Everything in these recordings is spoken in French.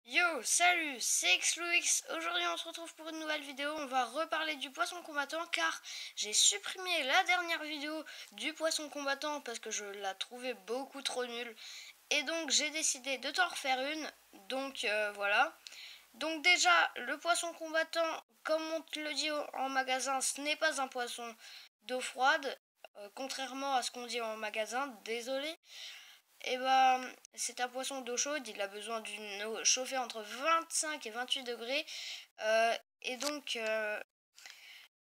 Yo, salut, c'est XLOX. Aujourd'hui on se retrouve pour une nouvelle vidéo. On va reparler du poisson combattant car j'ai supprimé la dernière vidéo du poisson combattant parce que je la trouvais beaucoup trop nulle. Et donc j'ai décidé de t'en refaire une. Donc voilà. Donc déjà, le poisson combattant, comme on te le dit en magasin, ce n'est pas un poisson d'eau froide. Contrairement à ce qu'on dit en magasin, désolé. Et bah, c'est un poisson d'eau chaude, il a besoin d'une eau chauffée entre 25 et 28 degrés. Et donc,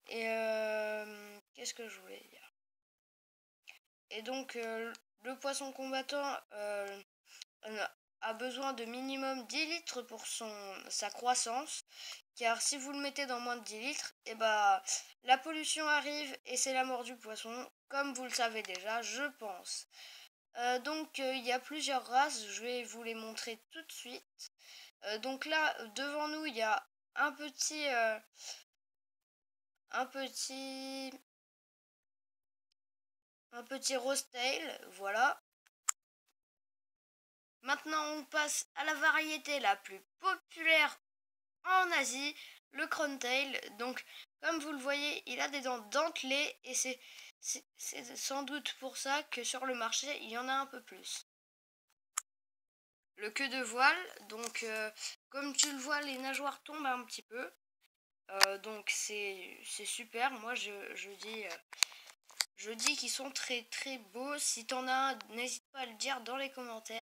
qu'est-ce que je voulais dire? Et donc, le poisson combattant a besoin de minimum 10 litres pour sa croissance. Car si vous le mettez dans moins de 10 litres, et bah, la pollution arrive et c'est la mort du poisson, comme vous le savez déjà, je pense. Donc il y a plusieurs races, je vais vous les montrer tout de suite. Donc là, devant nous, il y a un petit, un petit, un petit rose-tail, voilà. Maintenant, on passe à la variété la plus populaire en Asie, le crown-tail. Donc, comme vous le voyez, il a des dents dentelées et c'est sans doute pour ça que sur le marché, il y en a un peu plus. Le queue de voile, donc comme tu le vois, les nageoires tombent un petit peu. Donc c'est super. Moi je dis qu'ils sont très très beaux. Si t'en as un, n'hésite pas à le dire dans les commentaires.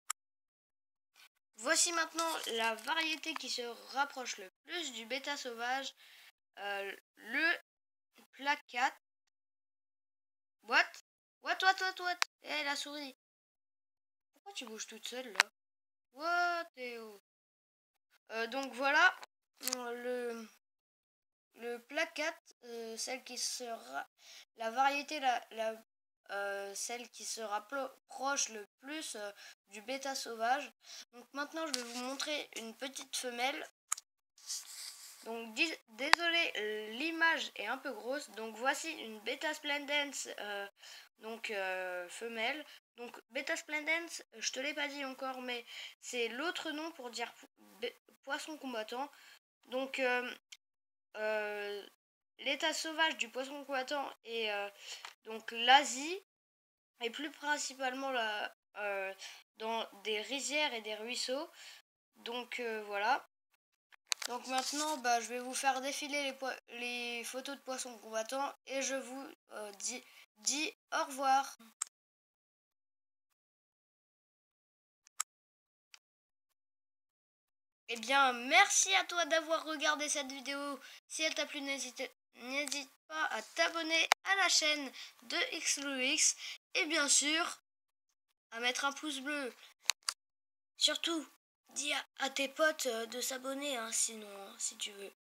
Voici maintenant la variété qui se rapproche le plus du bêta sauvage, le placat. What? What? Eh la souris. Pourquoi tu bouges toute seule là? What, Théo? Donc voilà, le placat, celle qui sera la variété celle qui se rapproche le plus du bêta sauvage. Donc maintenant je vais vous montrer une petite femelle. Donc désolé, l'image est un peu grosse. Donc voici une bêta splendens femelle. Donc bêta splendens, je te l'ai pas dit encore, mais c'est l'autre nom pour dire poisson combattant. Donc l'état sauvage du poisson combattant est donc l'Asie, et plus principalement dans des rizières et des ruisseaux. Donc voilà. Donc maintenant, bah, je vais vous faire défiler les photos de poissons combattants et je vous dis au revoir. Eh bien, merci à toi d'avoir regardé cette vidéo. Si elle t'a plu, n'hésite pas à t'abonner à la chaîne de XLOX et bien sûr à mettre un pouce bleu. Surtout, dis à tes potes de s'abonner, hein, sinon, si tu veux.